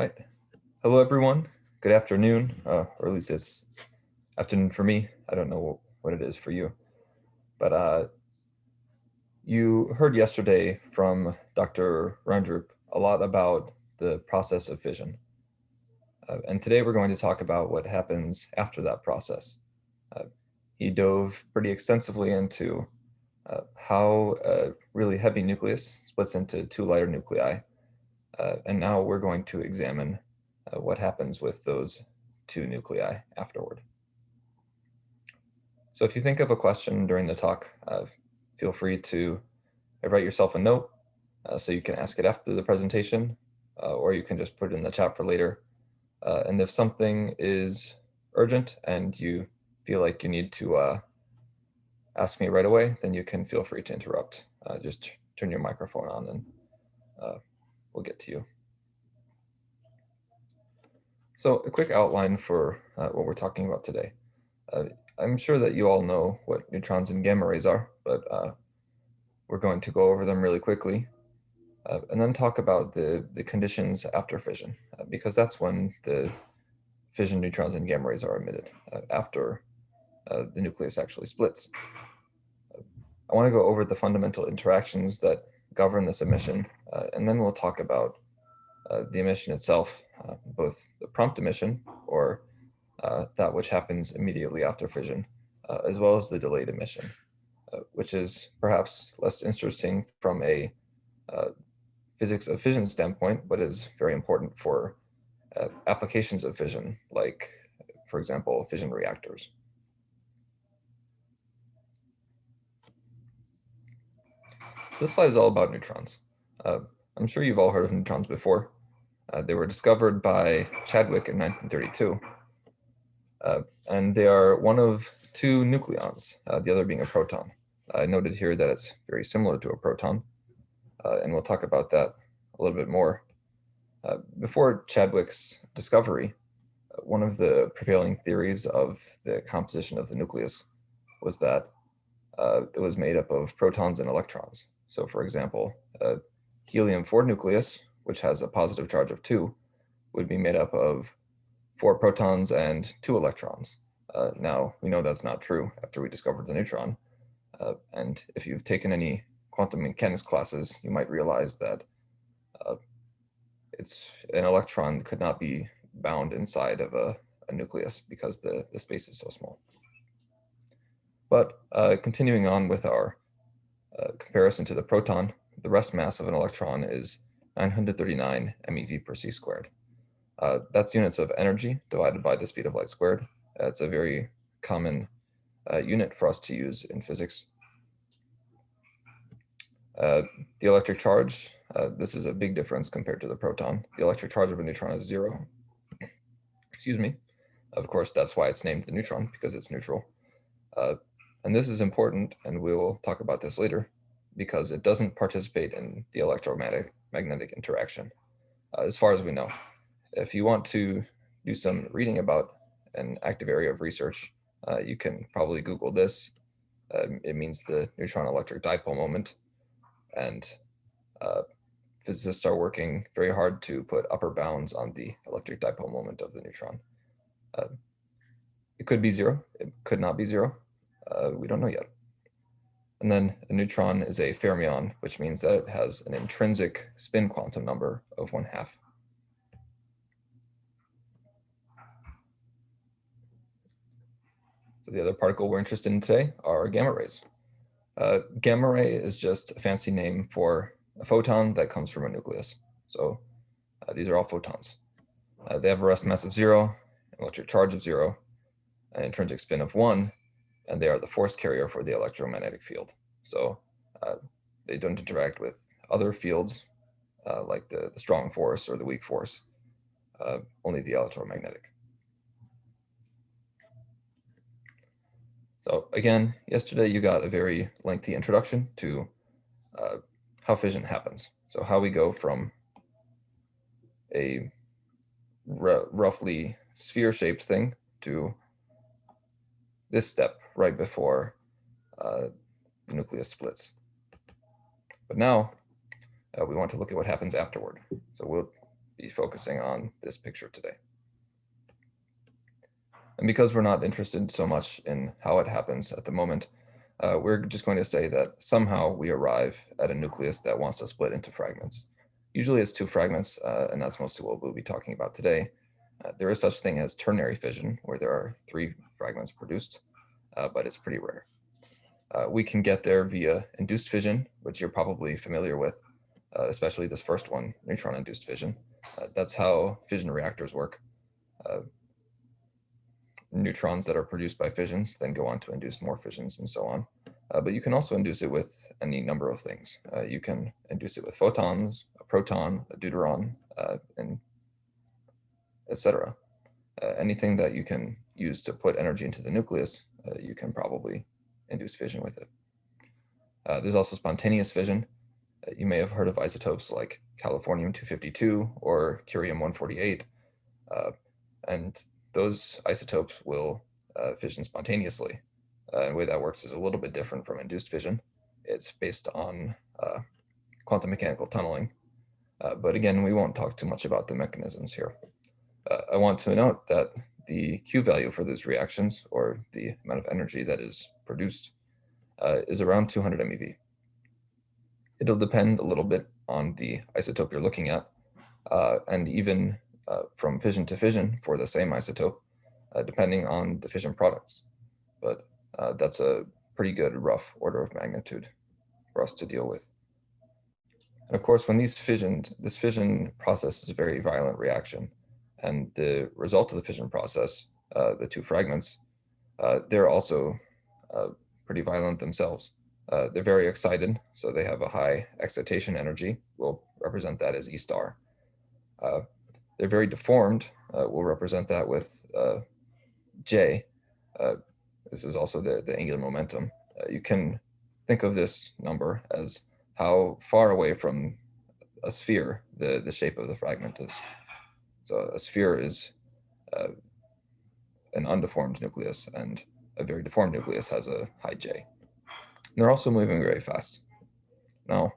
Right. Hello, everyone. Good afternoon, or at least it's afternoon for me. I don't know what it is for you. But you heard yesterday from Dr. Randrup a lot about the process of fission. And today we're going to talk about what happens after that process. Uh, he dove pretty extensively into how a really heavy nucleus splits into two lighter nuclei. And now we're going to examine what happens with those two nuclei afterward. So if you think of a question during the talk, feel free to write yourself a note so you can ask it after the presentation, or you can just put it in the chat for later. And if something is urgent and you feel like you need to ask me right away, then you can feel free to interrupt. Just turn your microphone on and we'll get to you. So a quick outline for what we're talking about today. I'm sure that you all know what neutrons and gamma rays are, but we're going to go over them really quickly and then talk about the conditions after fission, because that's when the fission neutrons and gamma rays are emitted, after the nucleus actually splits. I want to go over the fundamental interactions that govern this emission, and then we'll talk about the emission itself, both the prompt emission, or that which happens immediately after fission, as well as the delayed emission, which is perhaps less interesting from a physics of fission standpoint, but is very important for applications of fission, like, for example, fission reactors. This slide is all about neutrons. I'm sure you've all heard of neutrons before. They were discovered by Chadwick in 1932. And they are one of two nucleons, the other being a proton. I noted here that it's very similar to a proton, and we'll talk about that a little bit more. Before Chadwick's discovery, one of the prevailing theories of the composition of the nucleus was that it was made up of protons and electrons. So for example, a helium-4 nucleus, which has a positive charge of 2, would be made up of 4 protons and 2 electrons. Now, we know that's not true after we discovered the neutron. And if you've taken any quantum mechanics classes, you might realize that an electron could not be bound inside of a nucleus because the space is so small. But continuing on with our comparison to the proton, the rest mass of an electron is 939 MeV per c squared. That's units of energy divided by the speed of light squared. It's a very common unit for us to use in physics. The electric charge, this is a big difference compared to the proton. The electric charge of a neutron is 0. Excuse me. Of course, that's why it's named the neutron, because it's neutral. And this is important, and we will talk about this later, because it doesn't participate in the electromagnetic interaction, as far as we know. If you want to do some reading about an active area of research, you can probably Google this. It means the neutron electric dipole moment. And physicists are working very hard to put upper bounds on the electric dipole moment of the neutron. It could be 0. It could not be 0. We don't know yet. And then a neutron is a fermion, which means that it has an intrinsic spin quantum number of 1/2. So the other particle we're interested in today are gamma rays. Gamma ray is just a fancy name for a photon that comes from a nucleus. So these are all photons. They have a rest mass of 0, an electric charge of 0, an intrinsic spin of 1, and they are the force carrier for the electromagnetic field. So they don't interact with other fields like the strong force or the weak force, only the electromagnetic. So again, yesterday you got a very lengthy introduction to how fission happens. So how we go from a roughly sphere-shaped thing to this step right before the nucleus splits. But now we want to look at what happens afterward. So we'll be focusing on this picture today. And because we're not interested so much in how it happens at the moment, we're just going to say that somehow we arrive at a nucleus that wants to split into fragments. Usually it's two fragments, and that's mostly what we'll be talking about today. There is such thing as ternary fission, where there are 3 fragments produced, but it's pretty rare. We can get there via induced fission, which you're probably familiar with, especially this first one, neutron-induced fission. That's how fission reactors work. Neutrons that are produced by fissions then go on to induce more fissions and so on. But you can also induce it with any number of things. You can induce it with photons, a proton, a deuteron, and etc. Anything that you can use to put energy into the nucleus, you can probably induce fission with it. There's also spontaneous fission. You may have heard of isotopes like californium-252 or curium-148, and those isotopes will fission spontaneously. The way that works is a little bit different from induced fission. It's based on quantum mechanical tunneling. But again, we won't talk too much about the mechanisms here. I want to note that the Q value for these reactions, or the amount of energy that is produced, is around 200 MeV. It'll depend a little bit on the isotope you're looking at, and even from fission to fission for the same isotope, depending on the fission products. But that's a pretty good rough order of magnitude for us to deal with. And of course, when this fission process is a very violent reaction, and the result of the fission process, the 2 fragments, they're also pretty violent themselves. They're very excited, so they have a high excitation energy. We'll represent that as E star. They're very deformed. We'll represent that with J. This is also the angular momentum. You can think of this number as how far away from a sphere the shape of the fragment is. So a sphere is an undeformed nucleus, and a very deformed nucleus has a high J. And they're also moving very fast. Now,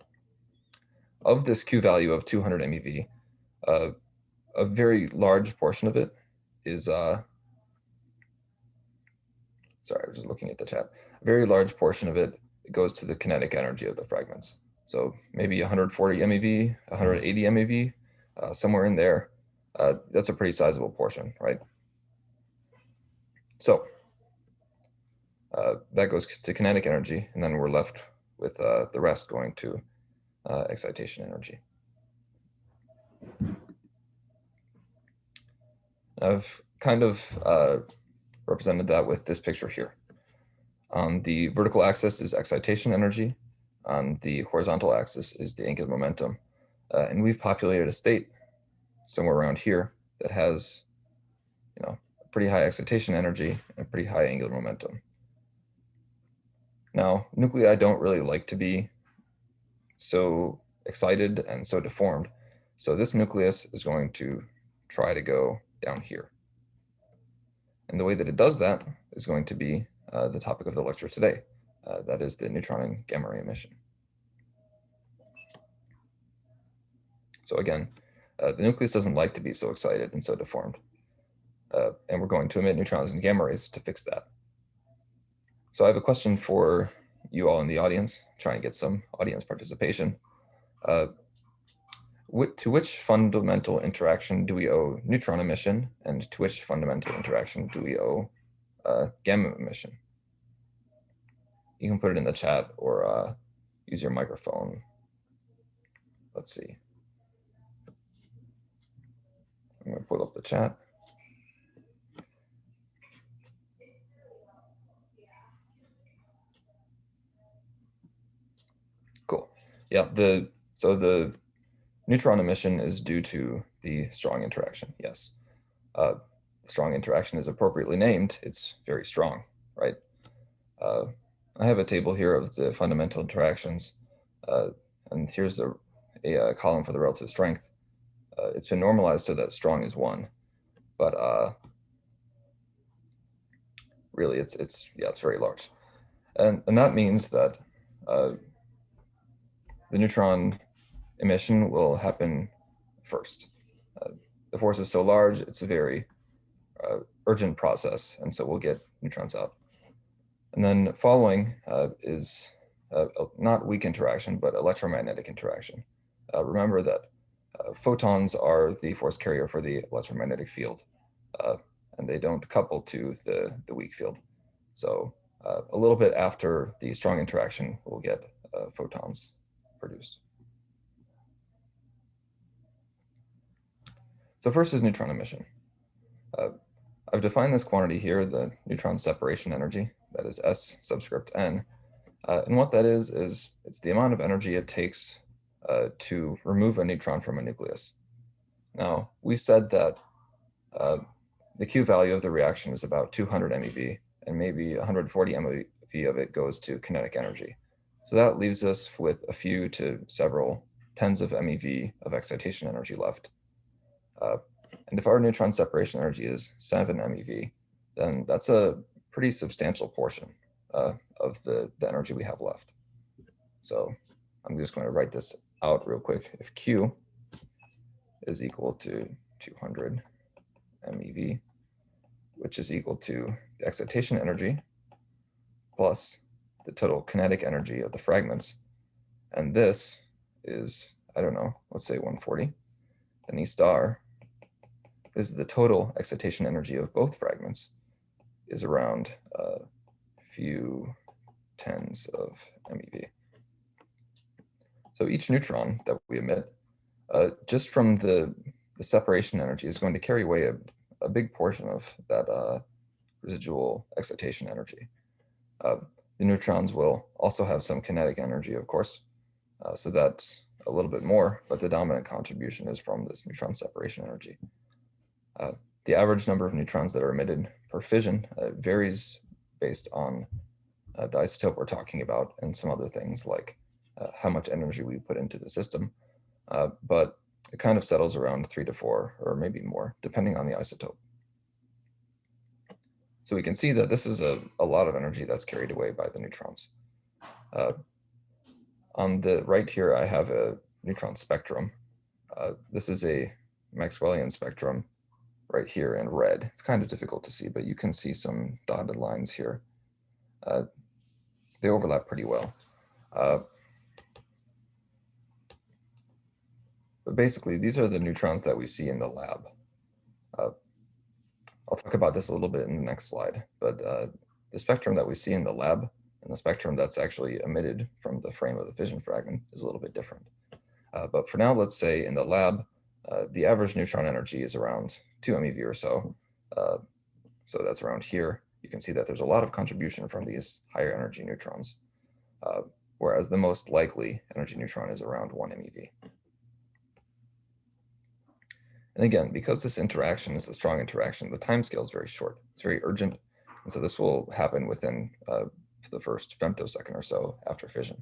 of this Q value of 200 MeV, a very large portion of it is, sorry, I was just looking at the chat. A very large portion of it goes to the kinetic energy of the fragments. So maybe 140 MeV, 180 MeV, somewhere in there. That's a pretty sizable portion, right? So that goes to kinetic energy, and then we're left with the rest going to excitation energy. I've kind of represented that with this picture here. On the vertical axis is excitation energy. On the horizontal axis is the angular momentum. And we've populated a state somewhere around here that has, a pretty high excitation energy and a pretty high angular momentum. Now, nuclei don't really like to be so excited and so deformed. So this nucleus is going to try to go down here. And the way that it does that is going to be the topic of the lecture today. That is the neutron and gamma ray emission. So again, the nucleus doesn't like to be so excited and so deformed. And we're going to emit neutrons and gamma rays to fix that. So I have a question for you all in the audience, trying to get some audience participation. To which fundamental interaction do we owe neutron emission, and to which fundamental interaction do we owe gamma emission? You can put it in the chat or use your microphone. Let's see. I'm going to pull up the chat. Cool. Yeah, so the neutron emission is due to the strong interaction, yes. Strong interaction is appropriately named. It's very strong, right? I have a table here of the fundamental interactions, and here's a column for the relative strength. It's been normalized so that strong is 1, but really it's very large, and that means that the neutron emission will happen first. The force is so large, it's a very urgent process, and so we'll get neutrons out. And then following is not weak interaction, but electromagnetic interaction. Remember that photons are the force carrier for the electromagnetic field, and they don't couple to the weak field. So a little bit after the strong interaction, we'll get photons produced. So first is neutron emission. I've defined this quantity here, the neutron separation energy, that is S subscript n. And what that is it's the amount of energy it takes to remove a neutron from a nucleus. Now, we said that the Q value of the reaction is about 200 MeV, and maybe 140 MeV of it goes to kinetic energy. So that leaves us with a few to several tens of MeV of excitation energy left. And if our neutron separation energy is 7 MeV, then that's a pretty substantial portion of the energy we have left. So I'm just going to write this out real quick. If Q is equal to 200 MeV, which is equal to the excitation energy plus the total kinetic energy of the fragments, and this is, I don't know, let's say 140, then E star is the total excitation energy of both fragments, is around a few tens of MeV. So each neutron that we emit, just from the separation energy, is going to carry away a big portion of that residual excitation energy. The neutrons will also have some kinetic energy, of course, so that's a little bit more, but the dominant contribution is from this neutron separation energy. The average number of neutrons that are emitted per fission varies based on the isotope we're talking about and some other things like how much energy we put into the system, but it kind of settles around 3 to 4 or maybe more, depending on the isotope. So we can see that this is a lot of energy that's carried away by the neutrons. On the right here, I have a neutron spectrum. This is a Maxwellian spectrum right here in red. It's kind of difficult to see, but you can see some dotted lines here. They overlap pretty well. But basically, these are the neutrons that we see in the lab. I'll talk about this a little bit in the next slide, but the spectrum that we see in the lab and the spectrum that's actually emitted from the frame of the fission fragment is a little bit different. But for now, let's say in the lab, the average neutron energy is around 2 MeV or so. So that's around here. You can see that there's a lot of contribution from these higher energy neutrons, whereas the most likely energy neutron is around 1 MeV. And again, because this interaction is a strong interaction, the time scale is very short. It's very urgent. And so this will happen within the first femtosecond or so after fission.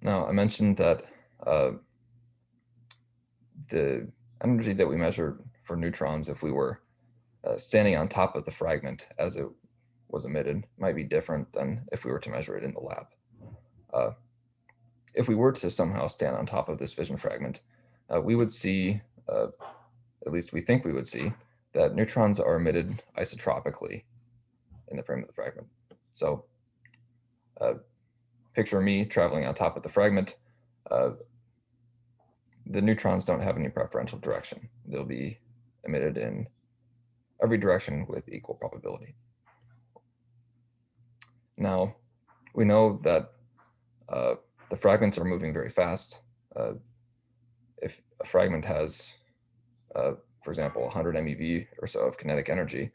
Now, I mentioned that the energy that we measured for neutrons, if we were standing on top of the fragment as it was emitted, might be different than if we were to measure it in the lab. If we were to somehow stand on top of this fission fragment, we would see, at least we think we would see, that neutrons are emitted isotropically in the frame of the fragment. So picture me traveling on top of the fragment. The neutrons don't have any preferential direction. They'll be emitted in every direction with equal probability. Now, we know that the fragments are moving very fast. If a fragment has, for example, 100 MeV or so of kinetic energy,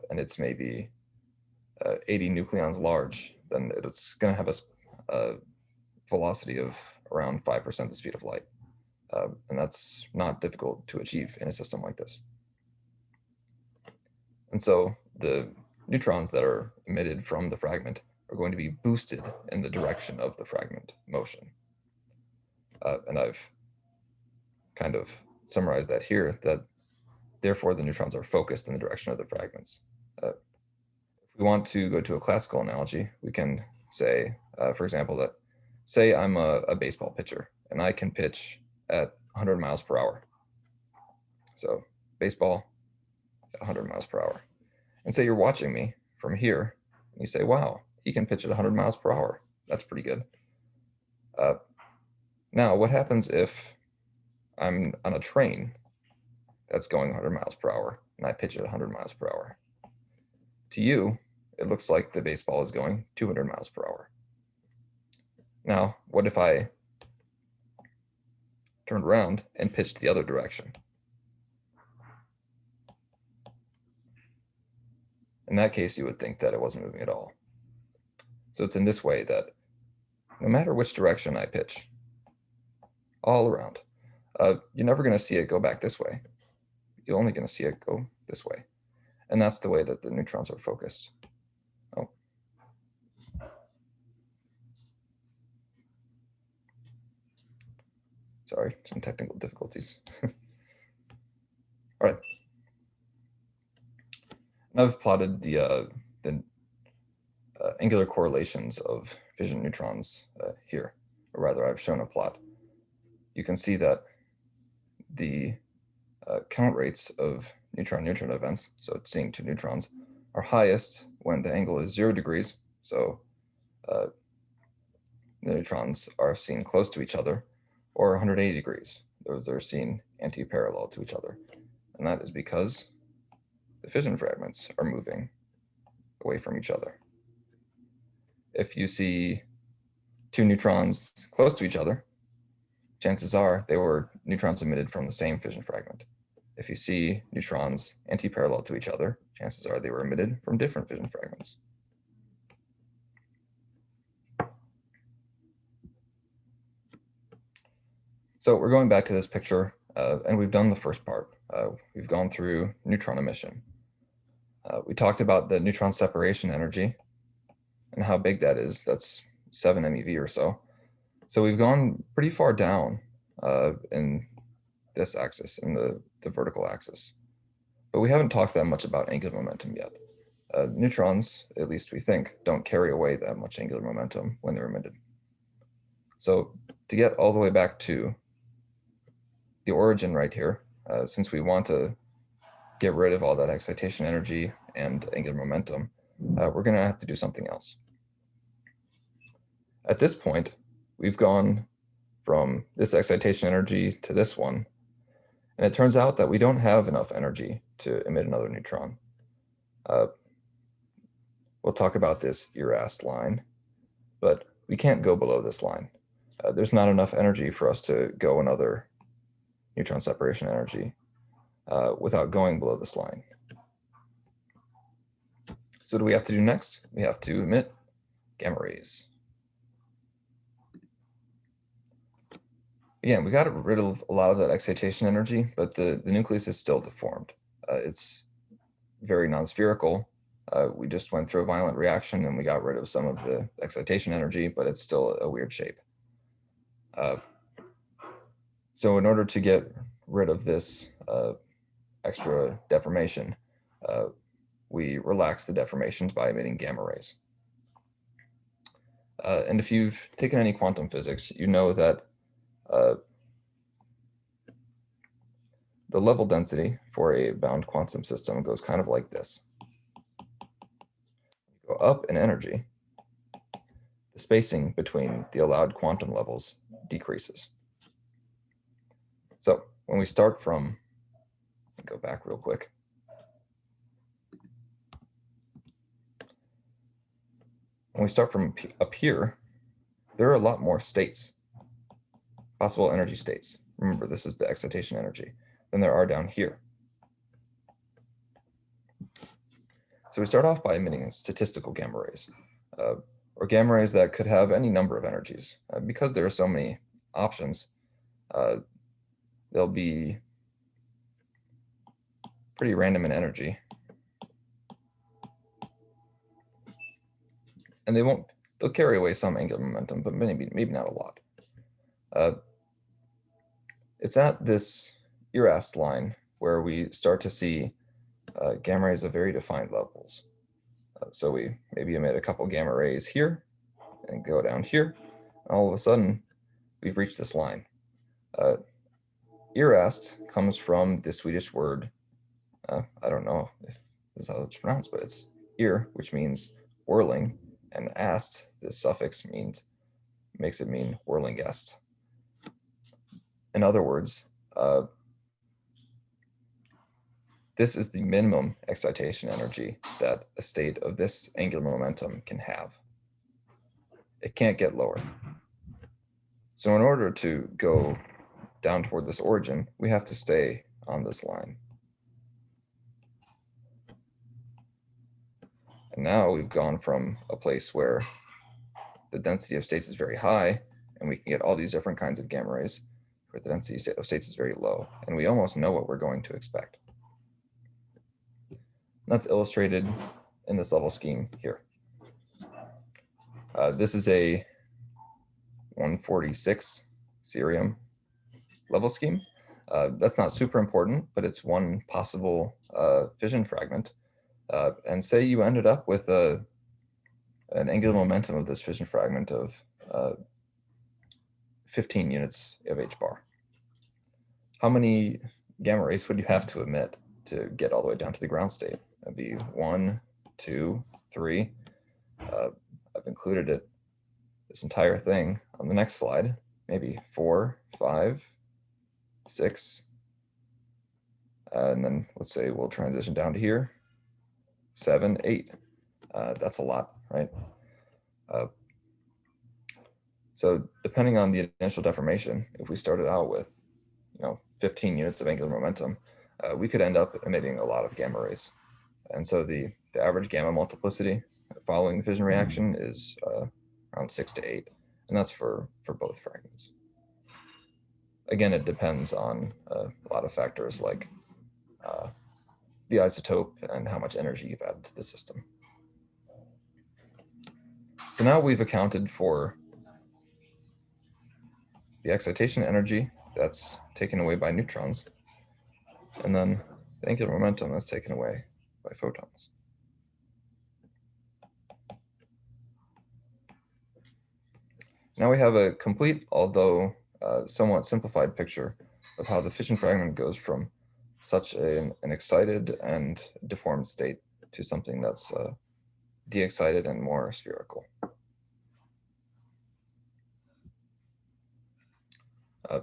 and it's maybe 80 nucleons large, then it's going to have a velocity of around 5% the speed of light. And that's not difficult to achieve in a system like this. And so the neutrons that are emitted from the fragment are going to be boosted in the direction of the fragment motion. And I've kind of summarized that here, that therefore the neutrons are focused in the direction of the fragments. If we want to go to a classical analogy, we can say, for example, that say I'm a baseball pitcher and I can pitch at 100 miles per hour. So baseball at 100 miles per hour. And say you're watching me from here, and you say, wow, he can pitch at 100 miles per hour. That's pretty good. Now, what happens if I'm on a train that's going 100 miles per hour and I pitch at 100 miles per hour? To you, it looks like the baseball is going 200 miles per hour. Now, what if I turned around and pitched the other direction? In that case, you would think that it wasn't moving at all. So it's in this way that no matter which direction I pitch, all around, you're never going to see it go back this way. You're only going to see it go this way. And that's the way that the neutrons are focused. Oh. Sorry, some technical difficulties. All right. I've plotted the angular correlations of fission neutrons here, or rather I've shown a plot. You can see that the count rates of neutron-neutron events, so it's seeing two neutrons, are highest when the angle is 0 degrees, so the neutrons are seen close to each other, or 180 degrees. Those are seen anti-parallel to each other. And that is because the fission fragments are moving away from each other. If you see two neutrons close to each other, chances are they were neutrons emitted from the same fission fragment. If you see neutrons anti-parallel to each other, chances are they were emitted from different fission fragments. So we're going back to this picture, and we've done the first part. We've gone through neutron emission. We talked about the neutron separation energy and how big that is. That's 7 MeV or so. So we've gone pretty far down in this axis, in the vertical axis. But we haven't talked that much about angular momentum yet. Neutrons, at least we think, don't carry away that much angular momentum when they're emitted. So to get all the way back to the origin right here, since we want to get rid of all that excitation energy and angular momentum, we're going to have to do something else. At this point, we've gone from this excitation energy to this one, and it turns out that we don't have enough energy to emit another neutron. We'll talk about this ERAST line, but we can't go below this line. There's not enough energy for us to go another neutron separation energy without going below this line. So what do we have to do next? We have to emit gamma rays. Again, we got rid of a lot of that excitation energy, but the nucleus is still deformed. It's very non-spherical. We just went through a violent reaction and we got rid of some of the excitation energy, but it's still a weird shape. So in order to get rid of this extra deformation, we relax the deformations by emitting gamma rays. And if you've taken any quantum physics, you know that the level density for a bound quantum system goes kind of like this. Go up in energy, the spacing between the allowed quantum levels decreases. So when we start from, go back real quick. When we start from up here, there are a lot more states, possible energy states. Remember, this is the excitation energy, than there are down here. So we start off by emitting statistical gamma rays, or gamma rays that could have any number of energies. Because there are so many options, they'll be pretty random in energy. And they'll carry away some angular momentum, but maybe not a lot. It's at this ERAST line where we start to see gamma rays of very defined levels. So we maybe emit a couple gamma rays here and go down here. all of a sudden, we've reached this line. Irast comes from the Swedish word, I don't know if this is how it's pronounced, but it's ir, which means whirling, and ast, this suffix makes it mean whirling guest. In other words, this is the minimum excitation energy that a state of this angular momentum can have. It can't get lower. So in order to go down toward this origin, we have to stay on this line. And now we've gone from a place where the density of states is very high, and we can get all these different kinds of gamma rays, where the density of states is very low, and we almost know what we're going to expect. That's illustrated in this level scheme here. This is a 146 cerium level scheme. That's not super important, but it's one possible fission fragment. And say you ended up with an angular momentum of this fission fragment of 15 units of h bar. How many gamma rays would you have to emit to get all the way down to the ground state? That'd be 1, 2, 3. I've included it, this entire thing, on the next slide. Maybe 4, 5, 6. And then let's say we'll transition down to here. 7, 8. That's a lot, right? So depending on the initial deformation, if we started out with 15 units of angular momentum, we could end up emitting a lot of gamma rays. And so the average gamma multiplicity following the fission reaction is around 6 to 8, and that's for both fragments. Again, it depends on a lot of factors like the isotope and how much energy you've added to the system. So now we've accounted for the excitation energy that's taken away by neutrons, and then the angular momentum that's taken away by photons. Now we have a complete, although somewhat simplified picture of how the fission fragment goes from such an excited and deformed state to something that's de-excited and more spherical. I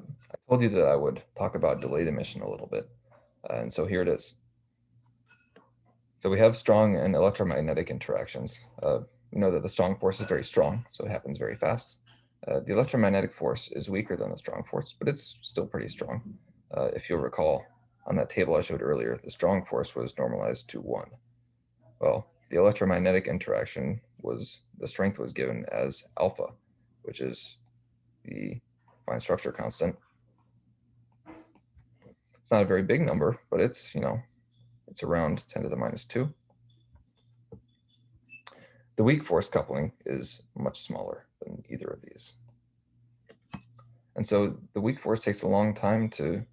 told you that I would talk about delayed emission a little bit, and so here it is. So we have strong and electromagnetic interactions. We know that the strong force is very strong, so it happens very fast. The electromagnetic force is weaker than the strong force, but it's still pretty strong. If you'll recall, on that table I showed earlier, the strong force was normalized to 1. Well, the electromagnetic interaction the strength was given as alpha, which is the fine structure constant. It's not a very big number, but it's, it's around 10 to the minus 2. The weak force coupling is much smaller than either of these. And so the weak force takes a long time to,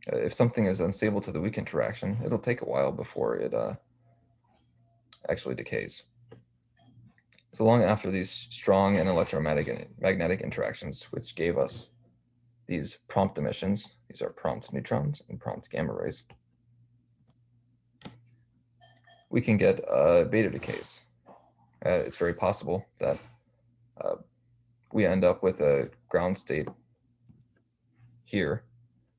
if something is unstable to the weak interaction, it'll take a while before it actually decays. So long after these strong and electromagnetic interactions, which gave us these prompt emissions, these are prompt neutrons and prompt gamma rays, we can get beta decays. It's very possible that we end up with a ground state here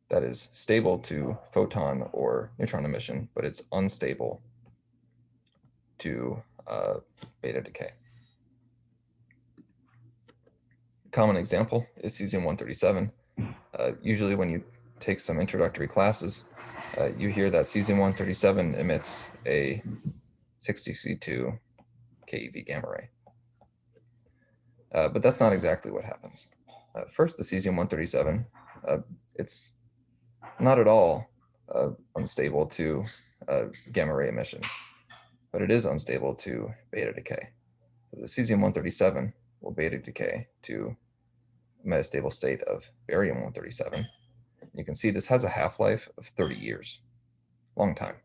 that is stable to photon or neutron emission, but it's unstable to beta decay. A common example is cesium-137. Usually when you take some introductory classes, you hear that cesium-137 emits a 62 keV gamma ray. But that's not exactly what happens. First, the cesium-137, it's not at all unstable to gamma ray emission, but it is unstable to beta decay. So the cesium-137 will beta decay to a metastable state of barium-137. You can see this has a half-life of 30 years, long time.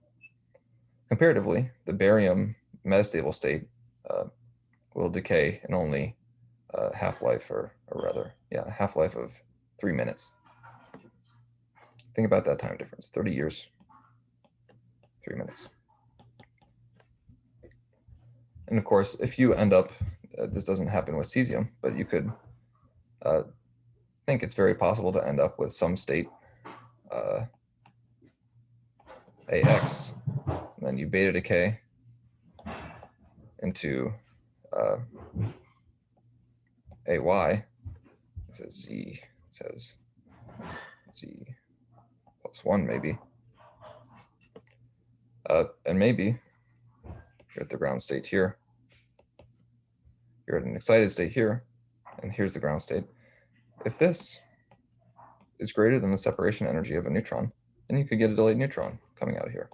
Comparatively, the barium metastable state will decay in only half-life, or rather, yeah, half-life of 3 minutes. Think about that time difference, 30 years, 3 minutes. And of course, if you end up, this doesn't happen with cesium, but you could think it's very possible to end up with some state AX, and then you beta decay into AY. It says Z, it says Z plus 1 maybe. And maybe you're at the ground state here. You're at an excited state here, and here's the ground state. If this is greater than the separation energy of a neutron, then you could get a delayed neutron coming out of here,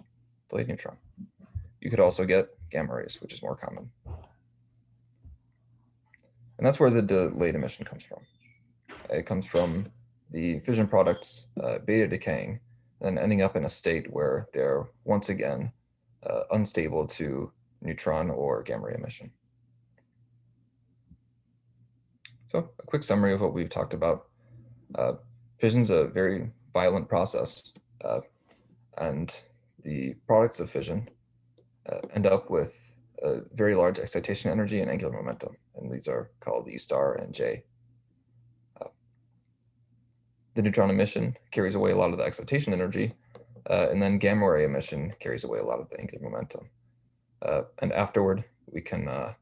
delayed neutron. You could also get gamma rays, which is more common. And that's where the delayed emission comes from. It comes from the fission products beta decaying and ending up in a state where they're once again unstable to neutron or gamma ray emission. So a quick summary of what we've talked about. Fission is a very violent process, and the products of fission end up with a very large excitation energy and angular momentum, and these are called E star and J. The neutron emission carries away a lot of the excitation energy, and then gamma ray emission carries away a lot of the angular momentum. And afterward, we can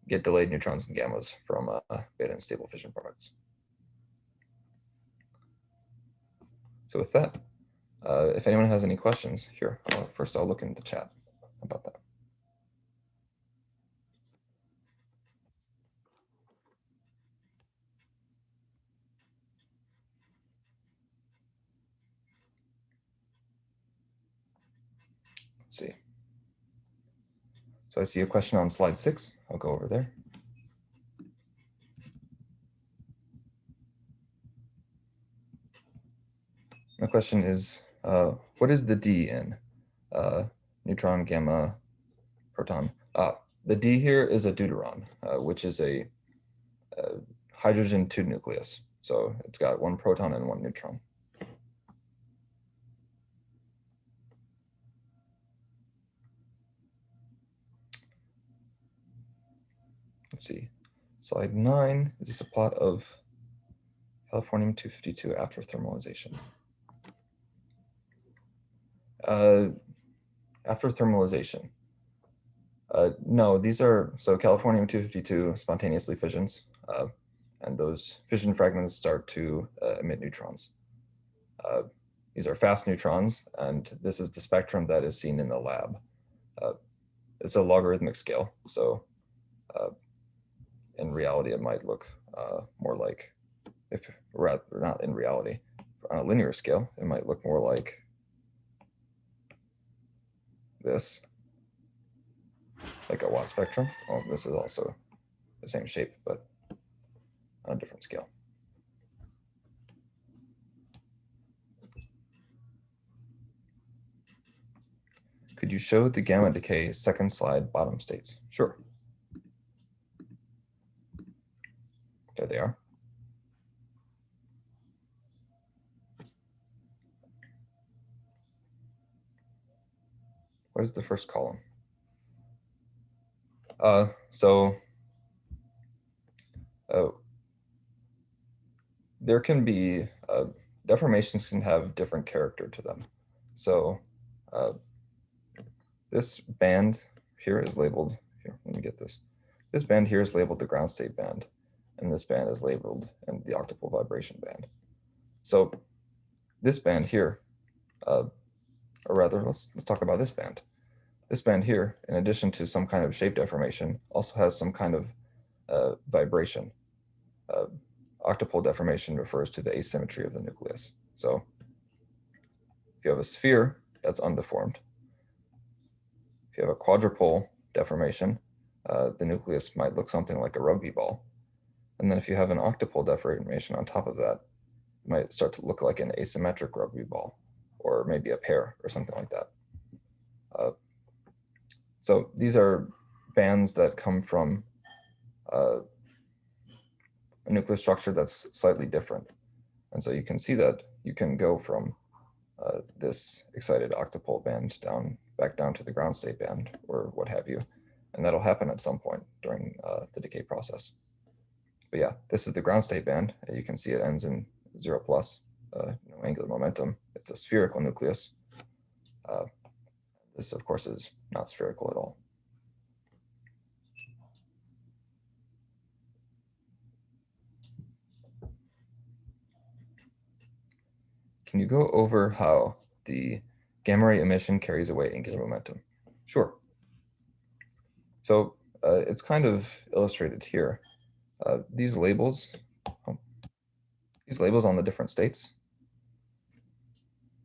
get delayed neutrons and gammas from beta and stable fission products. So with that, if anyone has any questions, here, first I'll look in the chat about that. Let's see. So I see a question on slide 6. I'll go over there. My question is, what is the D in neutron, gamma, proton? The D here is a deuteron, which is a hydrogen 2 nucleus. So it's got 1 proton and 1 neutron. Let's see. Slide 9, is this a plot of californium-252 after thermalization? After thermalization. No, these are, so californium-252 spontaneously fissions, and those fission fragments start to emit neutrons. These are fast neutrons, and this is the spectrum that is seen in the lab. It's a logarithmic scale, so in reality, it might look more like, if rather not in reality, on a linear scale, it might look more like this, like a Watt spectrum. Well, this is also the same shape, but on a different scale. Could you show the gamma decay second slide bottom states? Sure. There they are. What is the first column? There can be, deformations can have different character to them. So this band here is labeled, here, let me get this. This band here is labeled the ground state band, and this band is labeled and the octupole vibration band. So this band here, or rather, let's talk about this band. This band here, in addition to some kind of shape deformation, also has some kind of vibration. Octupole deformation refers to the asymmetry of the nucleus. So if you have a sphere that's undeformed, if you have a quadrupole deformation, the nucleus might look something like a rugby ball. And then if you have an octupole deformation on top of that, it might start to look like an asymmetric rugby ball, or maybe a pear or something like that. So these are bands that come from a nuclear structure that's slightly different. And so you can see that you can go from this excited octopole band back down to the ground state band or what have you. And that'll happen at some point during the decay process. But yeah, this is the ground state band. You can see it ends in 0 plus, no angular momentum. It's a spherical nucleus. This, of course, is not spherical at all. Can you go over how the gamma ray emission carries away angular momentum? Sure. So it's kind of illustrated here. These labels on the different states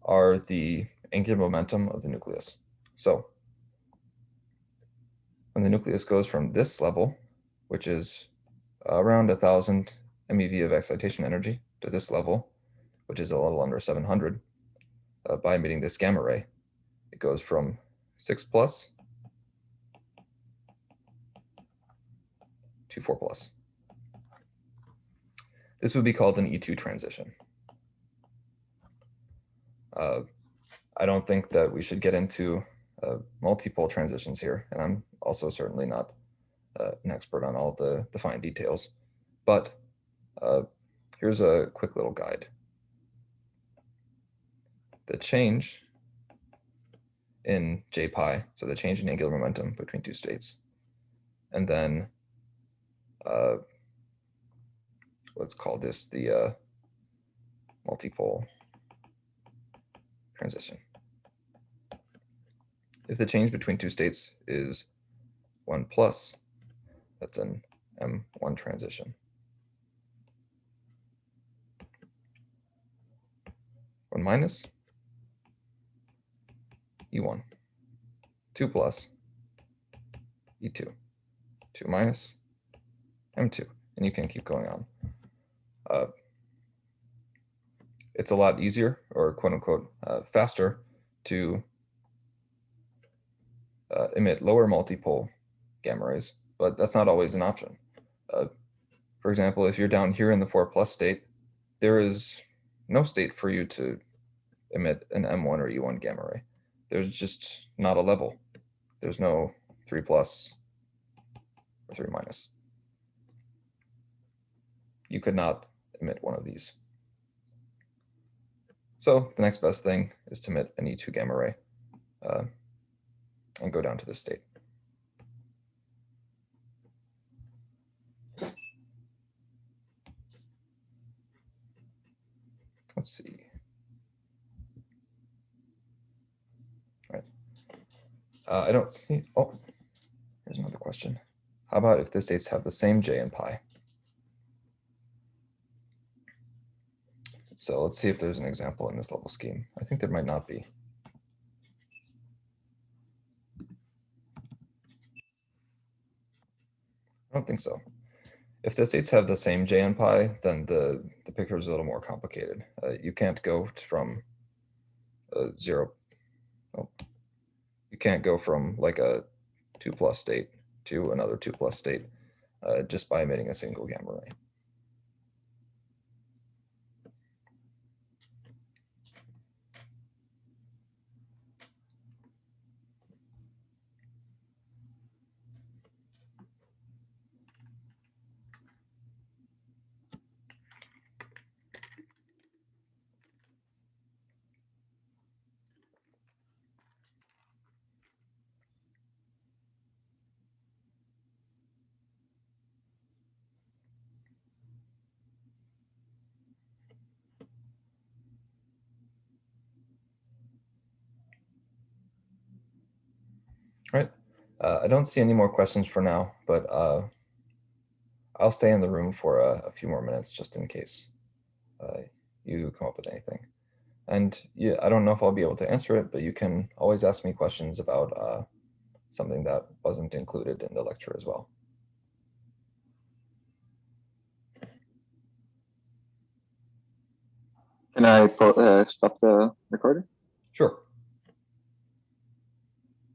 are the angular momentum of the nucleus. So when the nucleus goes from this level, which is around 1,000 MeV of excitation energy, to this level, which is a little under 700, by emitting this gamma ray, it goes from 6 plus to 4 plus. This would be called an E2 transition. I don't think that we should get into multipole transitions here, and I'm also certainly not an expert on all the fine details, but here's a quick little guide. The change in J pi, so the change in angular momentum between two states, and then let's call this the multipole transition. If the change between two states is 1 plus, that's an M1 transition. 1 minus, E1. 2 plus, E2. 2 minus, M2. And you can keep going on. It's a lot easier, or quote unquote, faster to emit lower multipole gamma rays, but that's not always an option. For example, if you're down here in the 4 plus state, there is no state for you to emit an M1 or E1 gamma ray. There's just not a level. There's no 3 plus or 3 minus. You could not emit one of these. So the next best thing is to emit an E2 gamma ray and go down to this state. Let's see. All right. I don't see, oh, here's another question. How about if the states have the same J and pi? So let's see if there's an example in this level scheme. I think there might not be. I don't think so. If the states have the same J and pi, then the picture is a little more complicated. You can't go from 0. Oh, you can't go from like a 2 plus state to another 2 plus state just by emitting a single gamma ray. Right. I don't see any more questions for now, but I'll stay in the room for a few more minutes just in case you come up with anything. And yeah, I don't know if I'll be able to answer it, but you can always ask me questions about something that wasn't included in the lecture as well. Can I stop the recording? Sure.